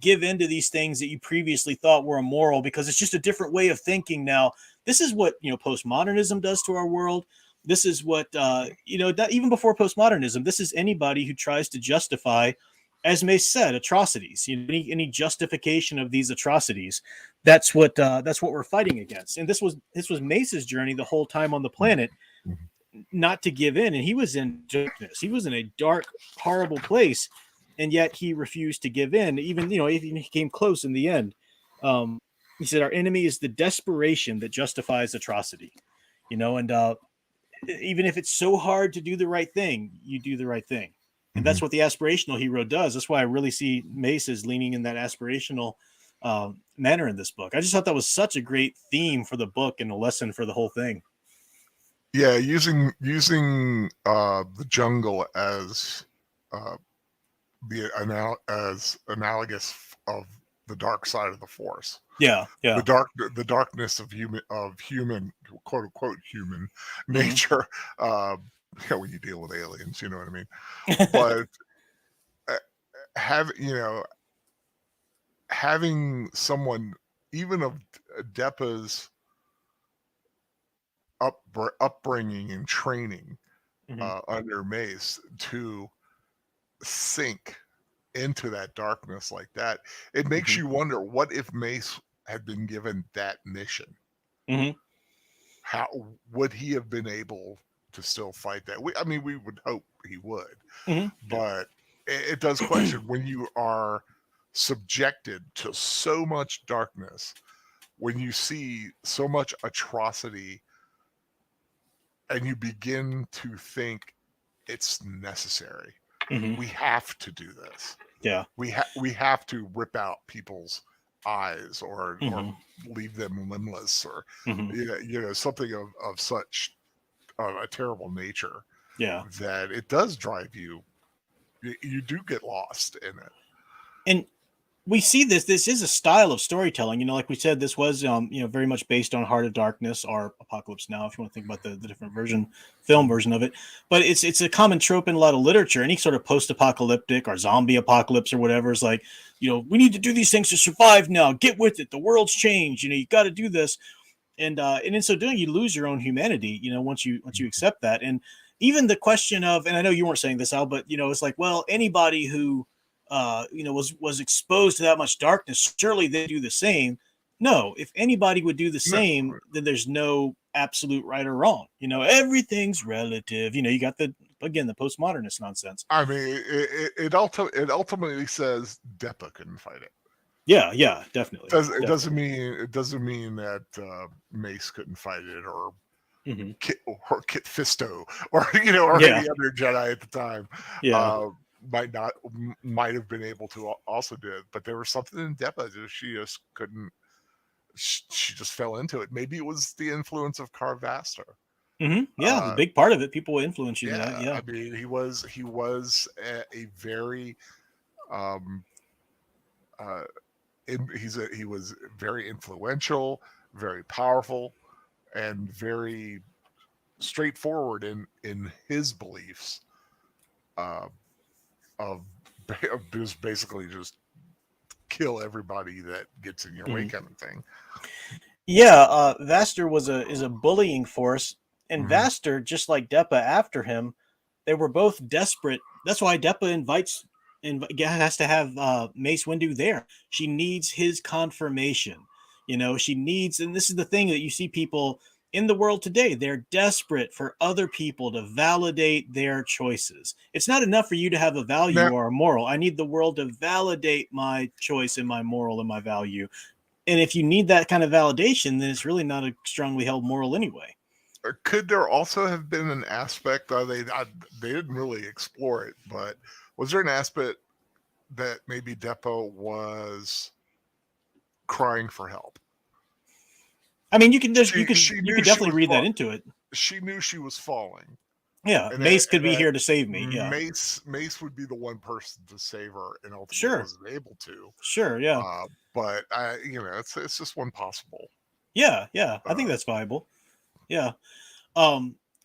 give into these things that you previously thought were immoral, because it's just a different way of thinking now. This is what, postmodernism does to our world. This is what, even before postmodernism, this is anybody who tries to justify, as Mace said, atrocities, any justification of these atrocities. That's what we're fighting against. And this was Mace's journey the whole time on the planet, not to give in. And he was in darkness. He was in a dark, horrible place. And yet he refused to give in. Even he came close in the end. He said, our enemy is the desperation that justifies atrocity. And even if it's so hard to do the right thing, you do the right thing. And that's what the aspirational hero does. That's why I really see Mace as leaning in that aspirational manner in this book. I just thought that was such a great theme for the book and a lesson for the whole thing. Yeah, using the jungle as as analogous of the dark side of the Force. Yeah. The darkness of human quote unquote human nature. When you deal with aliens, you know what I mean. But having someone even of Depa's upbringing and training under Mace to sink into that darkness like that, it makes you wonder, what if Mace had been given that mission? How would he have been able to still fight that? We would hope he would, but it does question when you are subjected to so much darkness, when you see so much atrocity and you begin to think it's necessary. We have to do this. Yeah. We have to rip out people's eyes or leave them limbless or something of such a terrible nature. Yeah. That it does drive you. You do get lost in it. And we see this is a style of storytelling, like we said, this was very much based on Heart of Darkness or Apocalypse Now, if you want to think about the different film version of it. But it's a common trope in a lot of literature. Any sort of post-apocalyptic or zombie apocalypse or whatever is like, we need to do these things to survive now, get with it, the world's changed, you got to do this. And in so doing, you lose your own humanity, once you accept that. And even the question of, and I know you weren't saying this, Al, but it's like, well, anybody who was exposed to that much darkness, surely they do the same. No, if anybody would do the same, then there's no absolute right or wrong. Everything's relative. You got the postmodernist nonsense. I mean, it ultimately says Depa couldn't fight it. Yeah, definitely. It doesn't mean that Mace couldn't fight it or Kit Fisto or any other Jedi at the time. Yeah. Might have been able to also do it, but there was something in Depa that she just couldn't. She just fell into it. Maybe it was the influence of Carvaster. Yeah, a big part of it. People influence you. Yeah, Yeah. I mean, he was a very he was very influential, very powerful, and very straightforward in his beliefs. Of just basically just kill everybody that gets in your way, kind of thing. Yeah, Vaster is a bullying force, and Vaster, just like Depa after him, they were both desperate. That's why Depa has to have Mace Windu there. She needs his confirmation. She needs, and this is the thing that you see people in the world today, they're desperate for other people to validate their choices. It's not enough for you to have a value or a moral. I need the world to validate my choice and my moral and my value. And if you need that kind of validation, then it's really not a strongly held moral anyway. Could there also have been an aspect, they didn't really explore it, but was there an aspect that maybe Depa was crying for help? I mean, you can definitely read that into it. She knew she was falling. Yeah, Mace could be here to save me. Yeah, Mace would be the one person to save her, and ultimately wasn't able to. Sure, yeah. But it's just one possible. Yeah. I think that's viable. Yeah.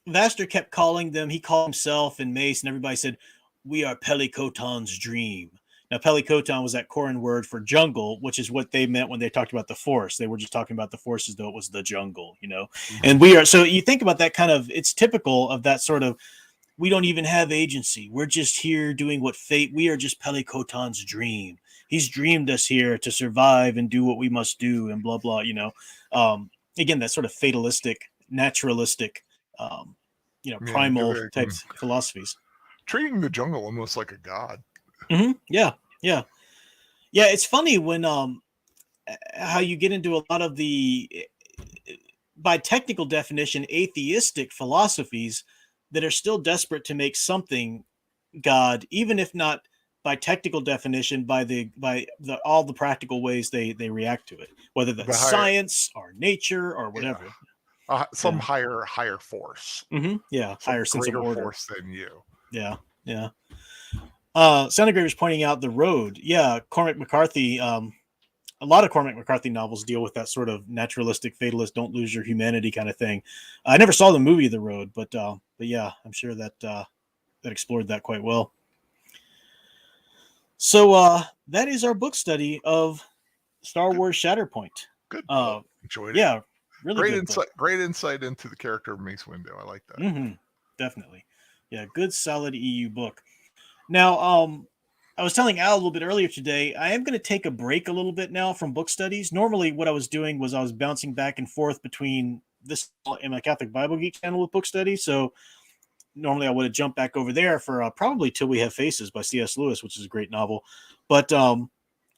Vaster kept calling them. He called himself and Mace, and everybody said, "We are Pelikotan's dream." Now, Pelikotan was that Koran word for jungle, which is what they meant when they talked about the Force. They were just talking about the Force as though it was the jungle, And we are, so you think about that kind of, it's typical of that sort of, we don't even have agency. We're just here doing what fate, we are just Pelikotan's dream. He's dreamed us here to survive and do what we must do and blah, blah, again, that sort of fatalistic, naturalistic, primal type philosophies. Treating the jungle almost like a god. Yeah. It's funny when how you get into a lot of the, by technical definition, atheistic philosophies that are still desperate to make something God, even if not by technical definition, by all the practical ways they react to it, whether that's science or nature or whatever. Some higher force. Yeah, higher sense of order. Force than you. Yeah. Sound was pointing out The Road. Yeah, Cormac McCarthy. A lot of Cormac McCarthy novels deal with that sort of naturalistic, fatalist, don't lose your humanity kind of thing. I never saw the movie The Road, but yeah, I'm sure that that explored that quite well. So that is our book study of Star Wars Shatterpoint. Good. Enjoyed it. Yeah, really great good insight. book. Great insight into the character of Mace Windu. I like that. Definitely. Yeah, good, solid EU book. Now, I was telling Al a little bit earlier today, I am going to take a break a little bit now from book studies. Normally, what I was doing was I was bouncing back and forth between this and my Catholic Bible Geek channel with book studies. So normally I would have jumped back over there for probably Till We Have Faces by C.S. Lewis, which is a great novel. But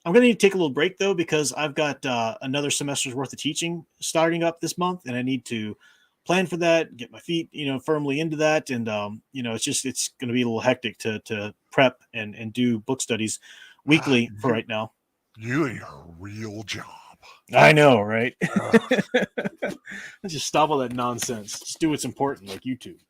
I'm going to need to take a little break though, because I've got another semester's worth of teaching starting up this month, and I need to plan for that, get my feet, firmly into that. And, it's going to be a little hectic to prep and do book studies weekly for right now. You and your real job. I know, right? Let's just stop all that nonsense. Just do what's important, like YouTube.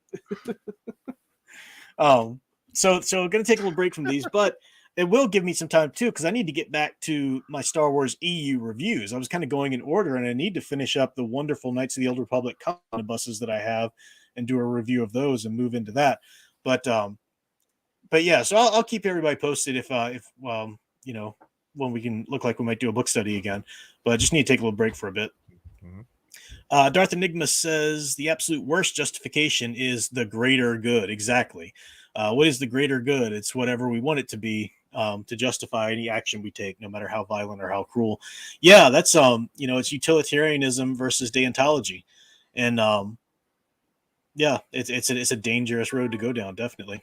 So going to take a little break from these, but it will give me some time too, because I need to get back to my Star Wars EU reviews. I was kind of going in order, and I need to finish up the wonderful Knights of the Old Republic buses that I have and do a review of those and move into that. But yeah, so I'll keep everybody posted if when we can look like we might do a book study again. But I just need to take a little break for a bit. Mm-hmm. Darth Enigma says the absolute worst justification is the greater good. Exactly. What is the greater good? It's whatever we want it to be, to justify any action we take, no matter how violent or how cruel. Yeah, that's it's utilitarianism versus deontology, and yeah, it's a dangerous road to go down. Definitely,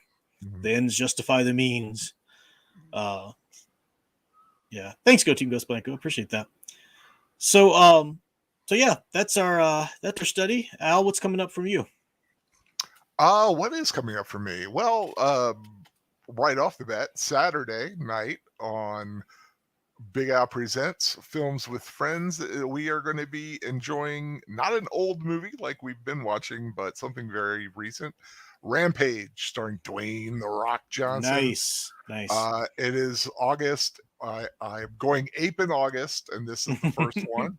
the ends justify the means. Yeah, thanks, Go Team Ghost Blanco. Appreciate that. So yeah, that's our study. Al, what's coming up from you? What is coming up for me? Well, right off the bat, Saturday night on Big Al Presents Films with Friends, we are going to be enjoying not an old movie like we've been watching, but something very recent. Rampage, starring Dwayne "The Rock" Johnson. Nice. It is August. I'm going ape in August, and this is the first one.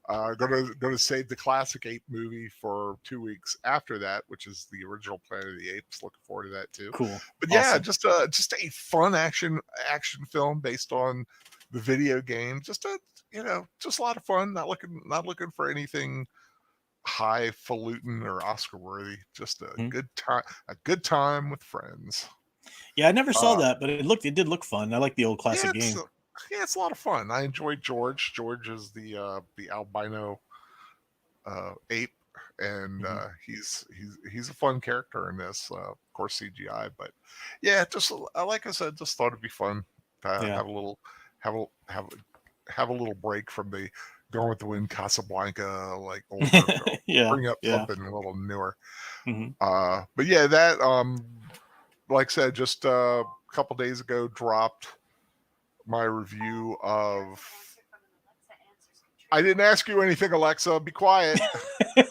Going to save the classic ape movie for 2 weeks after that, which is the original Planet of the Apes. Looking forward to that too. Cool. But yeah, just a fun action film based on the video game. Just a lot of fun. Not looking for anything highfalutin or Oscar worthy. Just a good time with friends. Yeah, I never saw that, but it did look fun. I like the old classic game. It's a lot of fun. I enjoyed George. George is the albino ape, and he's a fun character in this. Of course, CGI, but yeah, just like I said, just thought it'd be fun to have a little break from the Gone with the Wind, Casablanca, like older film. Bring up something a little newer. But yeah, that like I said, just a couple days ago dropped my review of. I didn't ask you anything, Alexa. Be quiet. Did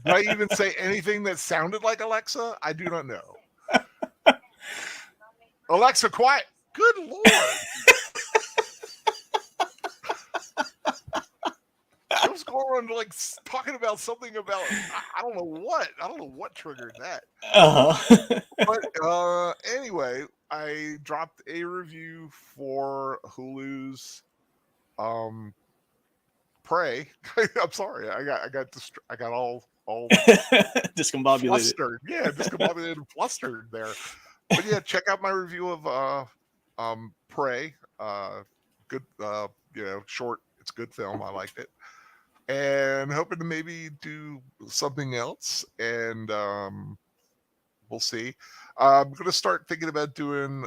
I even say anything that sounded like Alexa? I do not know. Alexa, quiet. Good Lord. I was going on like talking about something about I don't know what triggered that. But anyway, I dropped a review for Hulu's Prey. I'm sorry, I got all discombobulated. Flustered. Yeah, discombobulated and flustered there. But yeah, check out my review of Prey. Good, short. It's a good film. I liked it, and hoping to maybe do something else. And we'll see. I'm gonna start thinking about doing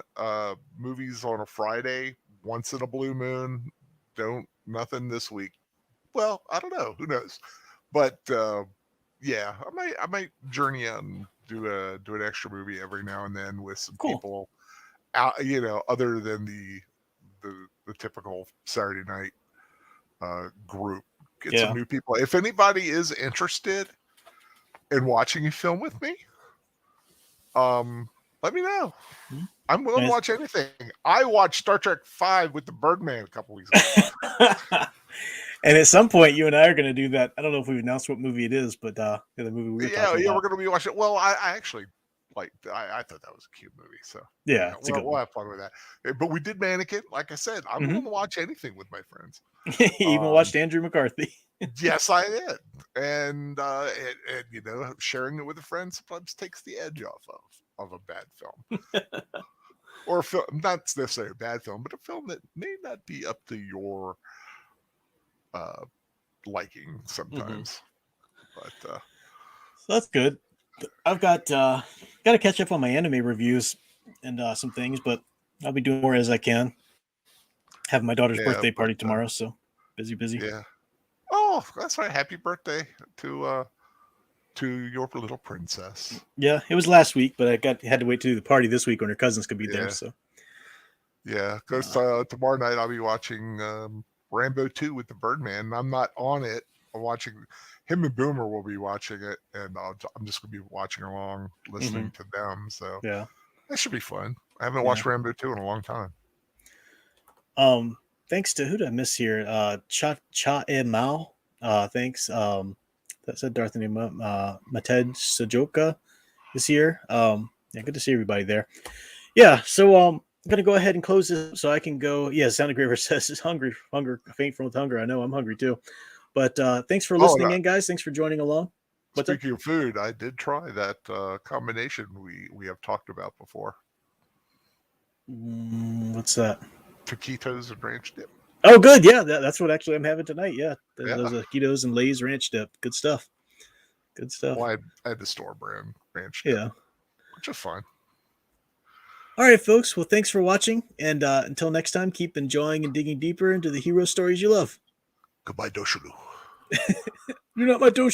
movies on a Friday, once in a blue moon. Nothing this week. Well, I don't know. Who knows? But yeah, I might journey out and do an extra movie every now and then with some people out, other than the typical Saturday night group. Get some new people. If anybody is interested in watching a film with me, let me know. I'm willing to watch anything. I watched Star Trek V with the Birdman a couple weeks ago. And at some point, you and I are going to do that. I don't know if we've announced what movie it is, but the movie we were talking about. We're going to be watching. Well, I actually I thought that was a cute movie. So yeah, we'll have fun with that. But we did Mannequin. Like I said, I'm willing to watch anything with my friends. You even watched Andrew McCarthy. Yes, I did. And sharing it with a friend sometimes takes the edge off of a bad film. Or a film, not necessarily a bad film, but a film that may not be up to your liking sometimes. But so that's good. I've got to catch up on my anime reviews and some things, but I'll be doing more as I can. have my daughter's Yeah, birthday but, party tomorrow, so busy. Yeah. Oh, that's right. Happy birthday to your little princess. Yeah, it was last week, but I had to wait to do the party this week when her cousins could be there. Yeah. So Yeah, because tomorrow night I'll be watching Rambo 2 with the Birdman. I'm not on it. I'm watching him and Boomer will be watching it, and I'm just gonna be watching along, listening to them. So yeah. that should be fun. I haven't Yeah. watched Rambo 2 in a long time. Thanks to who did I miss here? Cha E Mao. Thanks. That said Darth and Mated Sajoka is here. Yeah, good to see everybody there. Yeah, so I'm gonna go ahead and close this so I can go. Yeah, Sound Graver says is hunger, faint from hunger. I know I'm hungry too. But thanks for listening in, guys. Thanks for joining along. Speaking of food, I did try that combination we have talked about before. What's that? Taquitos and ranch dip. Oh, good. Yeah, that's what actually I'm having tonight. Yeah, Yeah. those taquitos and Lay's ranch dip. Good stuff. Well, I had the store brand ranch dip. Yeah, which is fun. All right, folks. Well, thanks for watching, and until next time, keep enjoying and digging deeper into the hero stories you love. Goodbye, Doshulu. You're not my Doshulu.